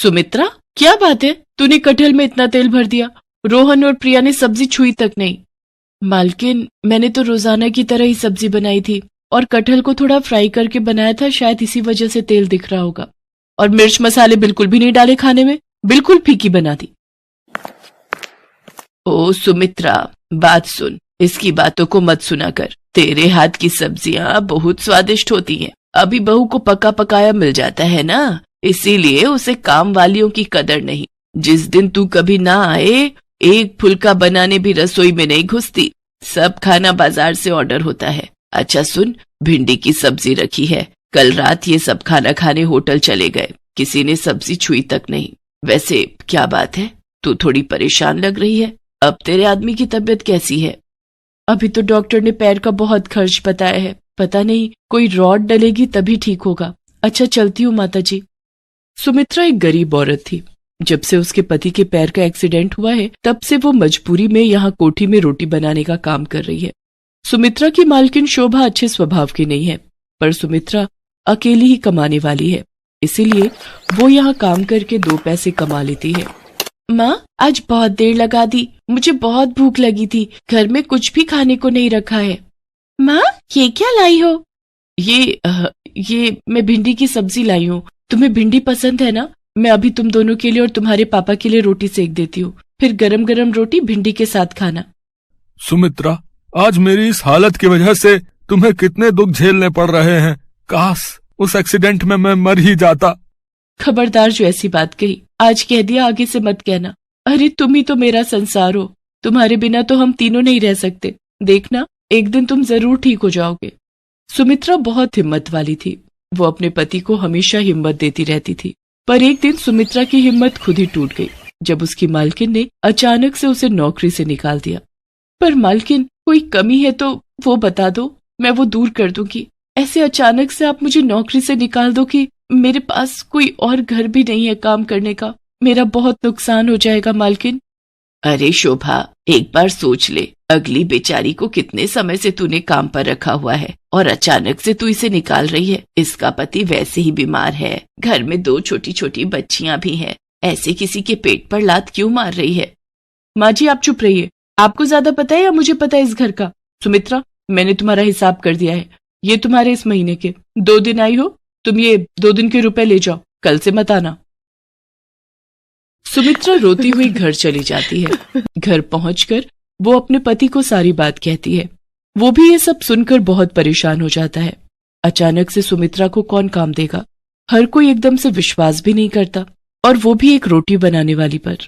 सुमित्रा, क्या बात है, तूने कटहल में इतना तेल भर दिया? रोहन और प्रिया ने सब्जी छुई तक नहीं। मालकिन, मैंने तो रोजाना की तरह ही सब्जी बनाई थी और कटहल को थोड़ा फ्राई करके बनाया था, शायद इसी वजह से तेल दिख रहा होगा। और मिर्च मसाले बिल्कुल भी नहीं डाले खाने में, बिल्कुल फीकी बना दी। ओ सुमित्रा, बात सुन, इसकी बातों को मत सुना कर। तेरे हाथ की सब्जियां बहुत स्वादिष्ट होती हैं। अभी बहू को पका पकाया मिल जाता है ना, इसीलिए उसे काम वालियों की कदर नहीं। जिस दिन तू कभी ना आए, एक फुल्का बनाने भी रसोई में नहीं घुसती। सब खाना बाजार से ऑर्डर होता है। अच्छा सुन, भिंडी की सब्जी रखी है। कल रात ये सब खाना खाने होटल चले गए, किसी ने सब्जी छुई तक नहीं। वैसे क्या बात है, तू थोड़ी परेशान लग रही है। अब तेरे आदमी की तबीयत कैसी है? अभी तो डॉक्टर ने पैर का बहुत खर्च बताया है, पता नहीं कोई रॉड डलेगी तभी ठीक होगा। अच्छा चलती हूँ माता जी। सुमित्रा एक गरीब औरत थी। जब से उसके पति के पैर का एक्सीडेंट हुआ है, तब से वो मजबूरी में यहाँ कोठी में रोटी बनाने का काम कर रही है। सुमित्रा की मालकिन शोभा अच्छे स्वभाव की नहीं है, पर सुमित्रा अकेली ही कमाने वाली है, इसीलिए वो यहाँ काम करके 2 पैसे कमा लेती है। माँ, आज बहुत देर लगा दी, मुझे बहुत भूख लगी थी, घर में कुछ भी खाने को नहीं रखा है। माँ, ये क्या लाई हो? ये मैं भिंडी की सब्जी लाई हूँ। तुम्हें भिंडी पसंद है ना? मैं अभी तुम दोनों के लिए और तुम्हारे पापा के लिए रोटी सेक देती हूँ, फिर गरम गरम रोटी भिंडी के साथ खाना। सुमित्रा, आज मेरी इस हालत की वजह से तुम्हें कितने दुख झेलने पड़ रहे हैं। काश उस एक्सीडेंट में मैं मर ही जाता। खबरदार, जो ऐसी बात कही, आज कह दिया, आगे से मत कहना। अरे तुम ही तो मेरा संसार हो, तुम्हारे बिना तो हम तीनों नहीं रह सकते। देखना, एक दिन तुम जरूर ठीक हो जाओगे। सुमित्रा बहुत हिम्मत वाली थी। वो अपने पति को हमेशा हिम्मत देती रहती थी, पर एक दिन सुमित्रा की हिम्मत खुद ही टूट गई जब उसकी मालकिन ने अचानक से उसे नौकरी से निकाल दिया। पर मालकिन, कोई कमी है तो वो बता दो, मैं वो दूर कर दूंगी। ऐसे अचानक से आप मुझे नौकरी से निकाल दो कि मेरे पास कोई और घर भी नहीं है काम करने का। मेरा बहुत नुकसान हो जाएगा मालकिन। अरे शोभा, एक बार सोच ले, अगली बेचारी को कितने समय से तूने काम पर रखा हुआ है और अचानक से तू इसे निकाल रही है। इसका पति वैसे ही बीमार है, घर में 2 छोटी छोटी बच्चियां भी हैं। ऐसे किसी के पेट पर लात क्यों मार रही है? माँ जी, आप चुप रहिए। आपको ज्यादा पता है या मुझे पता है इस घर का? सुमित्रा, मैंने तुम्हारा हिसाब कर दिया है। ये तुम्हारे इस महीने के 2 दिन आई हो, तुम ये 2 दिन के रुपए ले जाओ, कल से मत आना। सुमित्रा रोती हुई घर चली जाती है। घर पहुंचकर वो अपने पति को सारी बात कहती है। वो भी ये सब सुनकर बहुत परेशान हो जाता है। अचानक से सुमित्रा को कौन काम देगा? हर कोई एकदम से विश्वास भी नहीं करता, और वो भी एक रोटी बनाने वाली पर।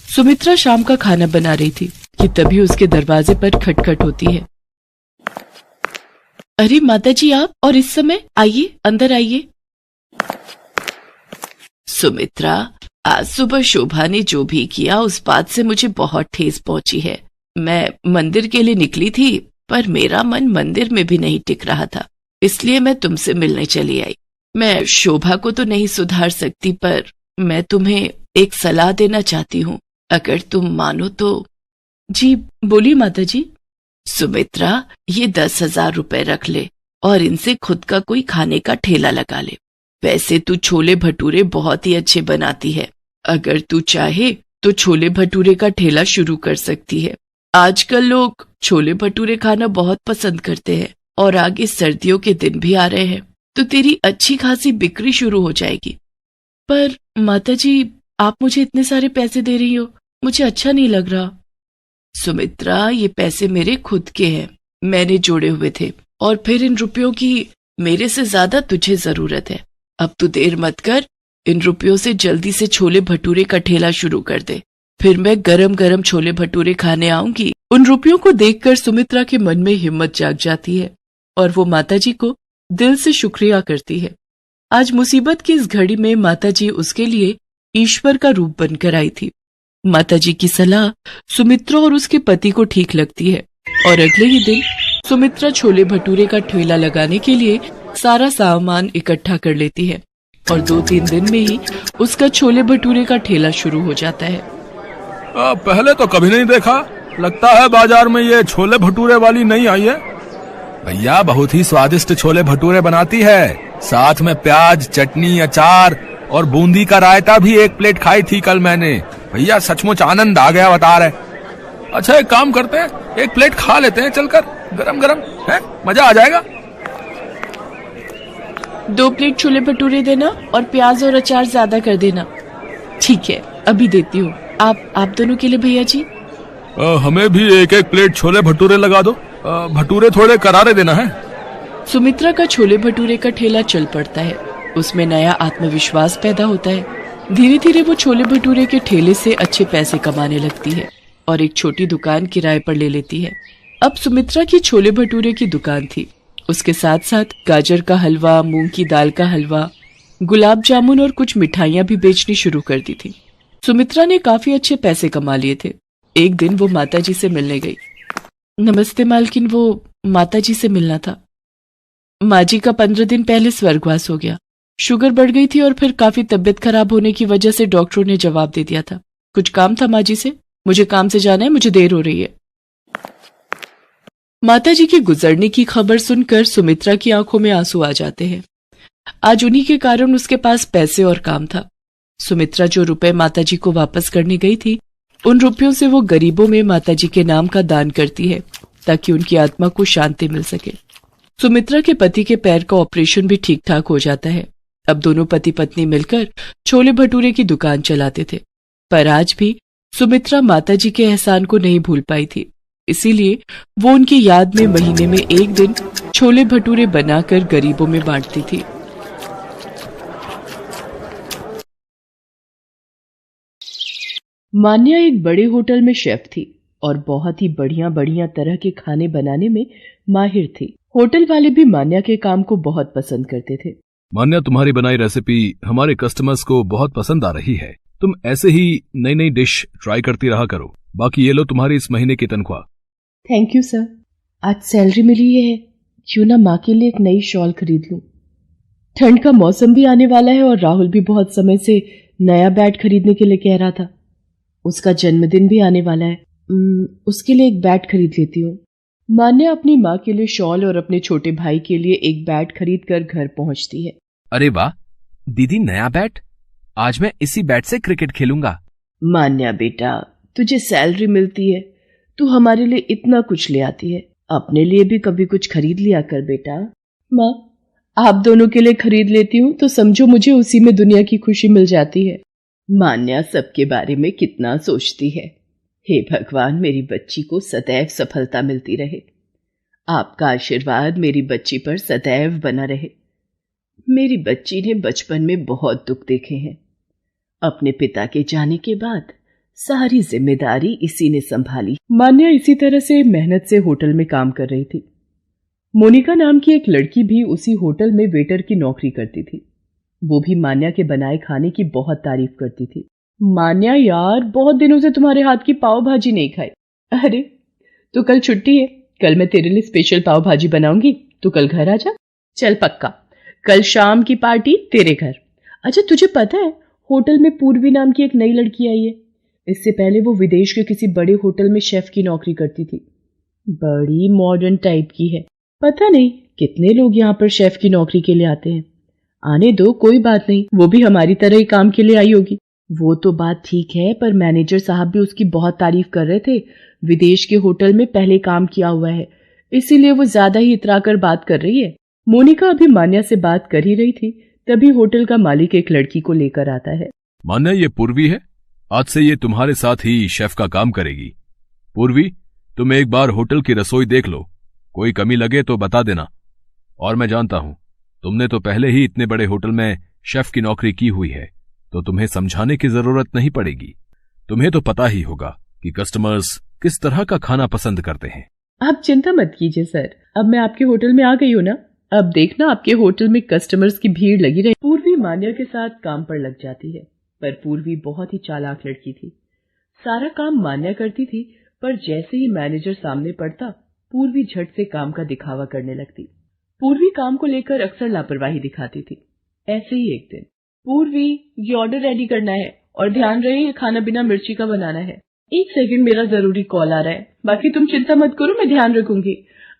सुमित्रा शाम का खाना बना रही थी कि तभी उसके दरवाजे पर खटखट होती है। अरे माताजी, आप और इस समय? आइए, अंदर आइए। सुमित्रा, आज सुबह शोभा ने जो भी किया उस बात से मुझे बहुत ठेस पहुंची है। मैं मंदिर के लिए निकली थी, पर मेरा मन मंदिर में भी नहीं टिक रहा था, इसलिए मैं तुमसे मिलने चली आई। मैं शोभा को तो नहीं सुधार सकती, पर मैं तुम्हें एक सलाह देना चाहती हूँ, अगर तुम मानो तो। जी बोलिए माताजी। सुमित्रा, ये 10,000 रुपए रख ले और इनसे खुद का कोई खाने का ठेला लगा ले। वैसे तू छोले भटूरे बहुत ही अच्छे बनाती है, अगर तू चाहे तो छोले भटूरे का ठेला शुरू कर सकती है। आजकल लोग छोले भटूरे खाना बहुत पसंद करते हैं, और आगे सर्दियों के दिन भी आ रहे हैं, तो तेरी अच्छी खासी बिक्री शुरू हो जाएगी। पर माताजी, आप मुझे इतने सारे पैसे दे रही हो, मुझे अच्छा नहीं लग रहा। सुमित्रा, ये पैसे मेरे खुद के हैं, मैंने जोड़े हुए थे, और फिर इन रुपयों की मेरे से ज्यादा तुझे जरूरत है। अब तू देर मत कर, इन रुपयों से जल्दी से छोले भटूरे का ठेला शुरू कर दे, फिर मैं गरम गरम छोले भटूरे खाने आऊंगी। उन रुपयों को देखकर सुमित्रा के मन में हिम्मत जाग जाती है, और वो माताजी को दिल से शुक्रिया करती है। आज मुसीबत की इस घड़ी में माताजी उसके लिए ईश्वर का रूप बनकर आई थी। माताजी की सलाह सुमित्रा और उसके पति को ठीक लगती है, और अगले ही दिन सुमित्रा छोले भटूरे का ठेला लगाने के लिए सारा सामान इकट्ठा कर लेती है, और 2-3 दिन में ही उसका छोले भटूरे का ठेला शुरू हो जाता है। पहले तो कभी नहीं देखा, लगता है बाजार में ये छोले भटूरे वाली नहीं आई है। भैया, बहुत ही स्वादिष्ट छोले भटूरे बनाती है, साथ में प्याज, चटनी, अचार और बूंदी का रायता भी 1 प्लेट खाई थी कल मैंने। भैया सचमुच आनंद आ गया बता रहे। अच्छा एक काम करते हैं, 1 प्लेट खा लेते हैं चलकर, गरम गरम है, मजा आ जाएगा। 2 प्लेट छोले भटूरे देना और प्याज और अचार ज्यादा कर देना। ठीक है, अभी देती हूँ। आप दोनों के लिए भैया जी। हमें भी 1-1 प्लेट छोले भटूरे लगा दो। भटूरे थोड़े करारे देना है। सुमित्रा का छोले भटूरे का ठेला चल पड़ता है। उसमें नया आत्मविश्वास पैदा होता है। धीरे धीरे वो छोले भटूरे के ठेले से अच्छे पैसे कमाने लगती है और एक छोटी दुकान किराए पर ले लेती है। अब सुमित्रा की छोले भटूरे की दुकान थी। उसके साथ साथ गाजर का हलवा, मूंग की दाल का हलवा, गुलाब जामुन और कुछ मिठाइयां भी बेचनी शुरू कर दी थी। सुमित्रा ने काफी अच्छे पैसे कमा लिए थे। एक दिन वो माताजी से मिलने गई। नमस्ते मालकिन, वो माताजी से मिलना था। माँ जी का 15 दिन पहले स्वर्गवास हो गया। शुगर बढ़ गई थी और फिर काफी तबीयत खराब होने की वजह से डॉक्टरों ने जवाब दे दिया था। कुछ काम था माँ जी से, मुझे काम से जाना है, मुझे देर हो रही है। माताजी के गुजरने की खबर सुनकर सुमित्रा की आंखों में आंसू आ जाते हैं। आज उन्हीं के कारण उसके पास पैसे और काम था। सुमित्रा जो रुपए माताजी को वापस करने गई थी, उन रुपयों से वो गरीबों में माताजी के नाम का दान करती है ताकि उनकी आत्मा को शांति मिल सके। सुमित्रा के पति के पैर का ऑपरेशन भी ठीक ठाक हो जाता है। अब दोनों पति पत्नी मिलकर छोले भटूरे की दुकान चलाते थे। पर आज भी सुमित्रा माताजी के एहसान को नहीं भूल पाई थी। इसीलिए वो उनकी याद में महीने में 1 दिन छोले भटूरे बनाकर गरीबों में बांटती थी। मान्या एक बड़े होटल में शेफ थी और बहुत ही बढ़िया बढ़िया तरह के खाने बनाने में माहिर थी। होटल वाले भी मान्या के काम को बहुत पसंद करते थे। मान्या, तुम्हारी बनाई रेसिपी हमारे कस्टमर्स को बहुत पसंद आ रही है। तुम ऐसे ही नई नई डिश ट्राई करती रहा करो। बाकी ये लो तुम्हारी इस महीने की तनख्वाह। Thank you sir. आज सैलरी मिली है, क्यों ना माँ के लिए एक नई शॉल खरीद लूं। ठंड का मौसम भी आने वाला है और राहुल भी बहुत समय से नया बैट खरीदने के लिए कह रहा था। उसका जन्मदिन भी आने वाला है, उसके लिए एक बैट खरीद लेती हूँ। मान्या अपनी माँ के लिए शॉल और अपने छोटे भाई के लिए एक बैट खरीद कर घर पहुंचती है। अरे वाह दीदी, नया बैट! आज मैं इसी बैट से क्रिकेट खेलूंगा। मान्या बेटा, तुझे सैलरी मिलती है, तू हमारे लिए इतना कुछ ले आती है, अपने लिए भी कभी कुछ खरीद लिया कर बेटा। माँ, आप दोनों के लिए खरीद लेती हूँ तो समझो मुझे उसी में दुनिया की खुशी मिल जाती है। मान्या सबके बारे में कितना सोचती है। हे भगवान, मेरी बच्ची को सदैव सफलता मिलती रहे। आपका आशीर्वाद मेरी बच्ची पर सदैव बना रहे। मेरी बच्ची ने बचपन में बहुत दुख देखे हैं। अपने पिता के जाने के बाद सारी जिम्मेदारी इसी ने संभाली। मान्या इसी तरह से मेहनत से होटल में काम कर रही थी। मोनिका नाम की एक लड़की भी उसी होटल में वेटर की नौकरी करती थी। वो भी मान्या के बनाए खाने की बहुत तारीफ करती थी। मान्या यार, बहुत दिनों से तुम्हारे हाथ की पाव भाजी नहीं खाई। अरे तो कल छुट्टी है, कल मैं तेरे लिए स्पेशल पाव भाजी बनाऊंगी, तू कल घर आ जा। चल पक्का, कल शाम की पार्टी तेरे घर। अच्छा तुझे पता है, होटल में पूर्वी नाम की एक नई लड़की आई है। इससे पहले वो विदेश के किसी बड़े होटल में शेफ की नौकरी करती थी। बड़ी मॉडर्न टाइप की है। पता नहीं कितने लोग यहाँ पर शेफ की नौकरी के लिए आते हैं। आने दो, कोई बात नहीं, वो भी हमारी तरह ही काम के लिए आई होगी। वो तो बात ठीक है, पर मैनेजर साहब भी उसकी बहुत तारीफ कर रहे थे। विदेश के होटल में पहले काम किया हुआ है, इसीलिए वो ज्यादा ही इतराकर बात कर रही है। मोनिका अभी मान्या से बात कर ही रही थी, तभी होटल का मालिक एक लड़की को लेकर आता है। मान्या, ये पूर्वी है, आज से ये तुम्हारे साथ ही शेफ का काम करेगी। पूर्वी, तुम एक बार होटल की रसोई देख लो, कोई कमी लगे तो बता देना। और मैं जानता हूं तुमने तो पहले ही इतने बड़े होटल में शेफ की नौकरी की हुई है, तो तुम्हें समझाने की जरूरत नहीं पड़ेगी। तुम्हें तो पता ही होगा कि कस्टमर्स किस तरह का खाना पसंद करते हैं। आप चिंता मत कीजिए सर, अब मैं आपके होटल में आ गई हूँ ना, अब देखना आपके होटल में कस्टमर्स की भीड़ लगी रही। पूर्वी मान्या के साथ काम पर लग जाती है, पर पूर्वी बहुत ही चालाक लड़की थी। सारा काम मान्या करती थी, पर जैसे ही मैनेजर सामने पड़ता, पूर्वी झट से काम का दिखावा करने लगती। पूर्वी काम को लेकर अक्सर लापरवाही दिखाती थी। ऐसे ही एक दिन, पूर्वी, ये ऑर्डर रेडी करना है और ध्यान रहे ये खाना बिना मिर्ची का बनाना है। 1 सेकंड, मेरा जरूरी कॉल आ रहा है, बाकी तुम चिंता मत करो, मैं ध्यान रखूंगी।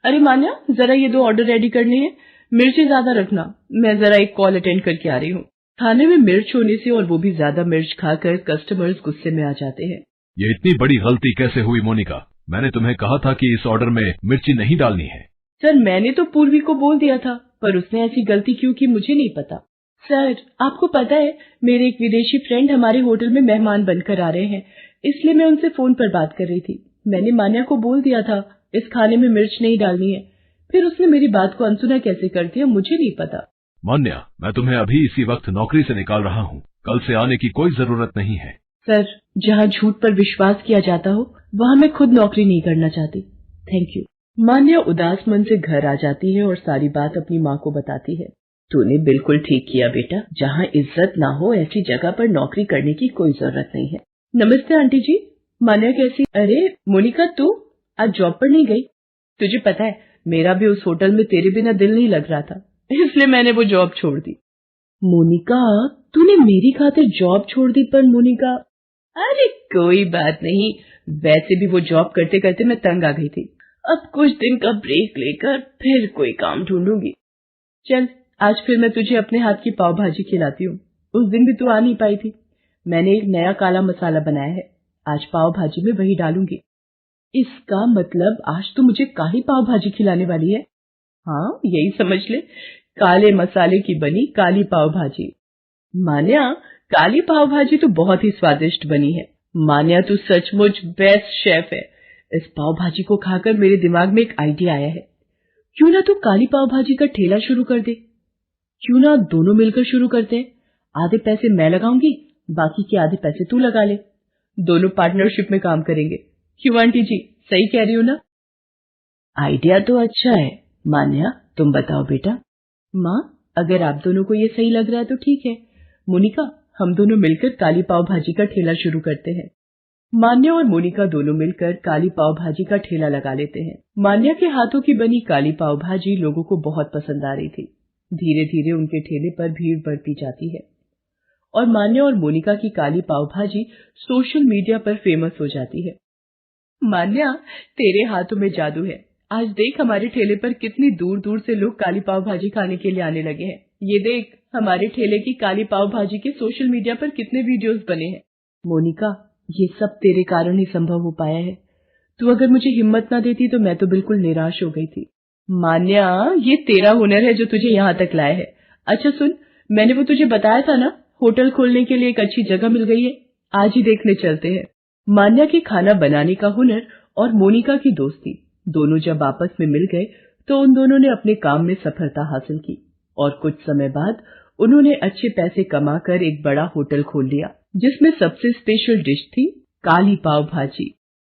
अरे मान्या, जरा ये 2 ऑर्डर रेडी करने हैं, मिर्ची ज्यादा रखना, मैं जरा एक कॉल अटेंड करके आ रही हूँ। खाने में मिर्च होने से, और वो भी ज्यादा मिर्च खाकर, कस्टमर्स गुस्से में आ जाते हैं। ये इतनी बड़ी गलती कैसे हुई मोनिका? मैंने तुम्हें कहा था कि इस ऑर्डर में मिर्ची नहीं डालनी है। सर, मैंने तो पूर्वी को बोल दिया था, पर उसने ऐसी गलती क्यों की मुझे नहीं पता। सर, आपको पता है मेरे एक विदेशी फ्रेंड हमारे होटल में मेहमान बनकर आ रहे हैं, इसलिए मैं उनसे फोन पर बात कर रही थी। मैंने मान्या को बोल दिया था इस खाने में मिर्च नहीं डालनी है, फिर उसने मेरी बात को अनसुना कैसे कर दिया मुझे नहीं पता। मान्या, मैं तुम्हें अभी इसी वक्त नौकरी से निकाल रहा हूँ, कल से आने की कोई जरूरत नहीं है। सर, जहाँ झूठ पर विश्वास किया जाता हो वहाँ मैं खुद नौकरी नहीं करना चाहती। Thank you. मान्या उदास मन से घर आ जाती है और सारी बात अपनी माँ को बताती है। तूने बिल्कुल ठीक किया बेटा, जहाँ इज्जत ना हो ऐसी जगह पर नौकरी करने की कोई जरूरत नहीं है। नमस्ते आंटी जी। मान्या कैसी? अरे मोनिका, तू आज जॉब पर नहीं गई? तुझे पता है मेरा भी उस होटल में तेरे बिना दिल नहीं लग रहा था, इसलिए मैंने वो जॉब छोड़ दी। मोनिका, तूने मेरी खातिर जॉब छोड़ दी? पर मोनिका, अरे कोई बात नहीं, वैसे भी वो जॉब करते करते मैं तंग आ गई थी। अब कुछ दिन का ब्रेक लेकर फिर कोई काम ढूंढूंगी। चल, आज फिर मैं तुझे अपने हाथ की पाव भाजी खिलाती हूँ। उस दिन भी तू आ नहीं पाई थी। मैंने एक नया काला मसाला बनाया है, आज पाव भाजी में वही डालूंगी। इसका मतलब आज तू मुझे काली पाव भाजी खिलाने वाली है? हाँ, यही समझ ले, काले मसाले की बनी काली पाव भाजी। मान्या, काली पाव भाजी तो बहुत ही स्वादिष्ट बनी है। मान्या, तू सचमुच बेस्ट शेफ है। इस पाव भाजी को खाकर मेरे दिमाग में एक आइडिया आया है। क्यों ना तू काली पाव भाजी का ठेला शुरू कर दे? क्यों ना दोनों मिलकर शुरू करते हैं? आधे पैसे मैं लगाऊंगी, बाकी के आधे पैसे तू लगा ले। दोनों पार्टनरशिप में काम करेंगे। क्यों आंटी जी, सही कह रही हूँ ना? आइडिया तो अच्छा है। मान्या, तुम बताओ बेटा। माँ, अगर आप दोनों को ये सही लग रहा है तो ठीक है। मोनिका, हम दोनों मिलकर काली पाव भाजी का ठेला शुरू करते हैं। मान्या और मोनिका दोनों मिलकर काली पाव भाजी का ठेला लगा लेते हैं। मान्या के हाथों की बनी काली पाव भाजी लोगों को बहुत पसंद आ रही थी। धीरे धीरे उनके ठेले पर भीड़ बढ़ती जाती है और मान्या और मोनिका की काली पाव भाजी सोशल मीडिया पर फेमस हो जाती है। मान्या, तेरे हाथों में जादू है। आज देख, हमारे ठेले पर कितनी दूर दूर से लोग काली पाव भाजी खाने के लिए आने लगे हैं। ये देख, हमारे ठेले की काली पाव भाजी के सोशल मीडिया पर कितने वीडियोस बने हैं। मोनिका, ये सब तेरे कारण ही संभव हो पाया है। तू अगर मुझे हिम्मत ना देती तो मैं तो बिल्कुल निराश हो गई थी। मान्या, ये तेरा हुनर है जो तुझे यहाँ तक लाया है। अच्छा सुन, मैंने वो तुझे बताया था ना, होटल खोलने के लिए एक अच्छी जगह मिल गई है, आज ही देखने चलते हैं। मान्या के खाना बनाने का हुनर और मोनिका की दोस्ती, दोनों जब आपस में मिल गए तो उन दोनों ने अपने काम में सफलता हासिल की और कुछ समय बाद उन्होंने अच्छे पैसे कमाकर एक बड़ा होटल खोल लिया, जिसमें सबसे स्पेशल डिश थी काली पाव भाजी।